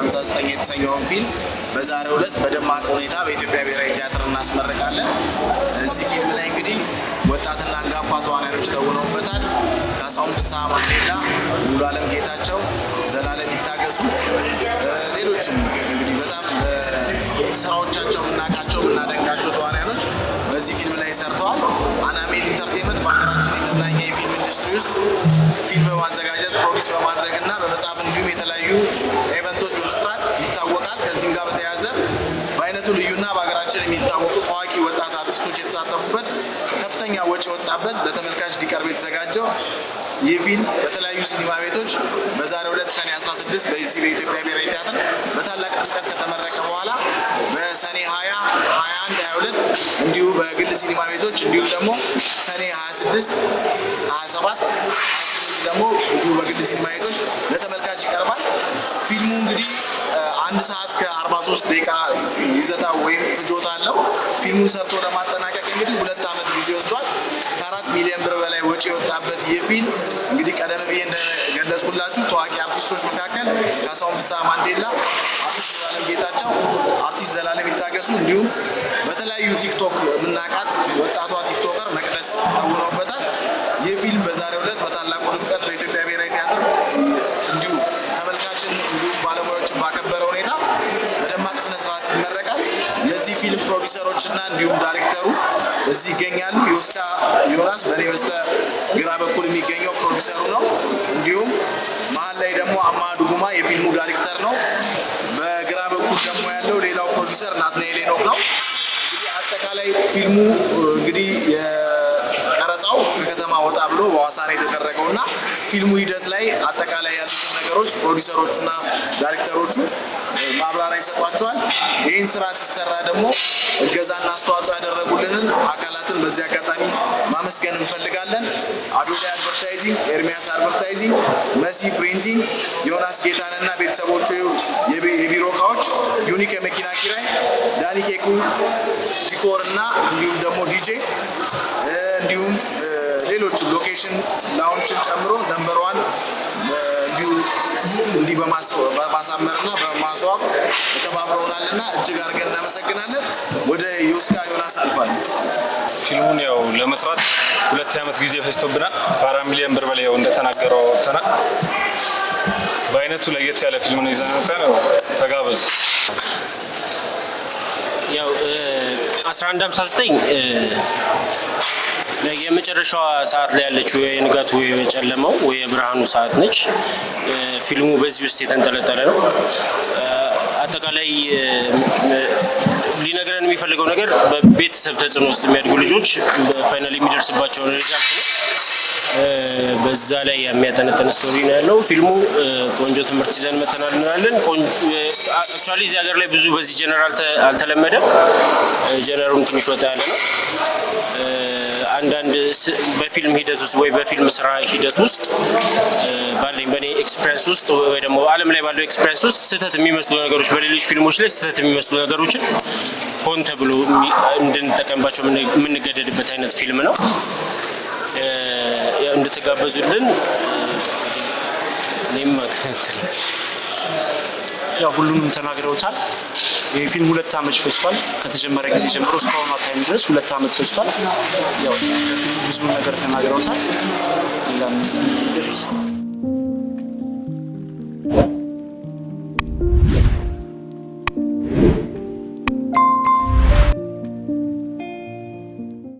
1959 የተሰኘውን ፊልም በዛሬው ዕለት በደማቅ ሁኔታ በኢትዮጵያ ብሔራዊ ቲያትር እናስመርቃለን። እዚህ ፊልም ላይ እንግዲህ ወጣትና አንጋፋ ተዋናዮች ተውነውበታል። ካሳሁን ፍስሐ ማንዴላ፣ ሙሉዓለም ጌታቸው፣ ዘላለም ይታገሱ፣ ሌሎችም እንግዲህ በጣም ስራዎቻቸው እናቃቸው እናደንቃቸው ተዋናዮች በዚህ ፊልም ላይ ሰርተዋል። አናሜል ኢንተርቴይንመንት በሀገራችን የመዝናኛ የፊልም ኢንዱስትሪ ውስጥ ፊልም በማዘጋጀት ፕሮዲስ በማድረግና በመጻፍ እንዲሁም የተለያዩ ኢቨንቶች በመስራት ይታወቃል። ከዚህም ጋር በተያያዘ በአይነቱ ልዩና በሀገራችን የሚታወቁ ታዋቂ ወጣት አርቲስቶች የተሳተፉበት ከፍተኛ ወጪ ወጣበት ለተመልካች ሊቀርብ የተዘጋጀው ይህ ፊልም በተለያዩ ሲኒማ ቤቶች በዛሬው ዕለት ሰኔ 16 በዚህ በኢትዮጵያ ብሔራዊ ቲያትር በታላቅ ድምቀት ከተመረቀ በኋላ በሰኔ 20፣ 21፣ 22 እንዲሁ በግል ሲኒማ ቤቶች እንዲሁም ደግሞ ሰኔ 26፣ 27 ደግሞ እንዲሁ በግል ሲኒማ ቤቶች ለተመልካች ይቀርባል። ፊልሙ እንግዲህ 1 ሰዓት ከ43 ደቂቃ ይዘታ ወይም ፍጆታ አለው። ፊልሙን ሰርቶ ለማጠናቀቅ እንግዲህ 2 ዓመት ጊዜ ወስዷል። ከ4 ሚሊዮን ብር በላይ ወጪ የወጣበት ይህ ፊልም እንግዲህ ቀደም ብዬ እንደገለጽኩላችሁ ታዋቂ አርቲስቶች መካከል ካሳሁን ፍስሐ ማንዴላ፣ አርቲስት ሙሉዓለም ጌታቸው፣ አርቲስት ዘላለም ይታገሱ እንዲሁም በተለያዩ ቲክቶክ የምናውቃት ወጣቷ ቲክቶከር መቅደስ ተውነውበታል። ይህ ፊልም በዛሬው ዕለት በታላቁ ድምቀት በኢትዮጵያ ብሔራዊ ቲያትር እንዲሁ ተመልካችን እንዲሁም ባለሙያዎችን ባከበረ ሁኔታ በደማቅ ስነስርዓት ይመረቃል። የዚህ ፊልም ፕሮዲሰሮችና እንዲሁም ዳይሬክተሩ እዚህ ይገኛሉ። ዮስካ ዮናስ በእኔ በስተ ግራ በኩል የሚገኘው ፕሮዲሰሩ ነው። እንዲሁም መሀል ላይ ደግሞ አማ ዱጉማ የፊልሙ ዳይሬክተር ነው። በግራ በኩል ደግሞ ያለው ሌላው ፕሮዲሰር ናትናኤል ሄኖክ ነው። እንግዲህ አጠቃላይ ፊልሙ እንግዲህ ቀረጻው ከከተማ ወጣ ብሎ በሐዋሳ ነው የተደረገው እና ፊልሙ ሂደት ላይ አጠቃላይ ያሉትን ነገሮች ፕሮዲሰሮቹና ዳይሬክተሮቹ ማብራሪያ ይሰጧቸዋል። ይህን ስራ ሲሰራ ደግሞ እገዛና አስተዋጽኦ ያደረጉልንን አካላትን በዚህ አጋጣሚ ማመስገን እንፈልጋለን። አዶላይ አድቨርታይዚንግ፣ ኤርሚያስ አድቨርታይዚንግ፣ መሲ ፕሪንቲንግ፣ ዮናስ ጌታንና ቤተሰቦቹ የቢሮ እቃዎች፣ ዩኒክ የመኪና ኪራይ፣ ዳኒ ኬኩ ዲኮር እና እንዲሁም ደግሞ ዲጄ እንዲሁም ሌሎች ሎኬሽን ላውንችን ጨምሮ ነምበር 1 እንዲህ በማሳመርና በማስዋብ ተባብረውናልና እጅግ አድርገን እናመሰግናለን። ወደ ዮስካ ዮናስ አልፋል። ፊልሙን ያው ለመስራት 2 ዓመት ጊዜ ፈጅቶብናል። ከ4 ሚሊዮን ብር በላይ እንደተናገረው ወጥተናል። በአይነቱ ለየት ያለ ፊልም ነው ይዘን መጣን። ተጋበዙ። ያው 11:59 የመጨረሻዋ ሰዓት ላይ ያለችው የንጋቱ ወይ የጨለማው ወይ የብርሃኑ ሰዓት ነች። ፊልሙ በዚህ ውስጥ የተንጠለጠለ ነው። አጠቃላይ ሊነግረን የሚፈልገው ነገር በቤተሰብ ተጽዕኖ ውስጥ የሚያድጉ ልጆች ፋይናሊ የሚደርስባቸውን ሪዛልት ነው። በዛ ላይ የሚያጠነጥን ስቶሪ ነው ያለው ፊልሙ። ቆንጆ ትምህርት ይዘን መተናል እንላለን። አክቹአሊ እዚህ ሀገር ላይ ብዙ በዚህ ጀነራል አልተለመደም። ጀነራሉም ትንሽ ወጣ ያለ ነው። አንዳንድ በፊልም ሂደት ውስጥ ወይ በፊልም ስራ ሂደት ውስጥ በኔ ኤክስፒሪየንስ ውስጥ ወይ ደግሞ ዓለም ላይ ባለው ኤክስፒሪየንስ ውስጥ ስህተት የሚመስሉ ነገሮች በሌሎች ፊልሞች ላይ ስህተት የሚመስሉ ነገሮችን ሆን ተብሎ እንድንጠቀምባቸው የምንገደድበት አይነት ፊልም ነው። እንድትጋበዙልን እኔም ያው ሁሉንም ተናግረውታል። ይህ ፊልም 2 ዓመት ፈጅቷል። ከተጀመረ ጊዜ ጀምሮ እስካሁን ታይም ድረስ 2 ዓመት ፈጅቷል። ያው ፊልሙ ብዙ ነገር ተናግረውታል።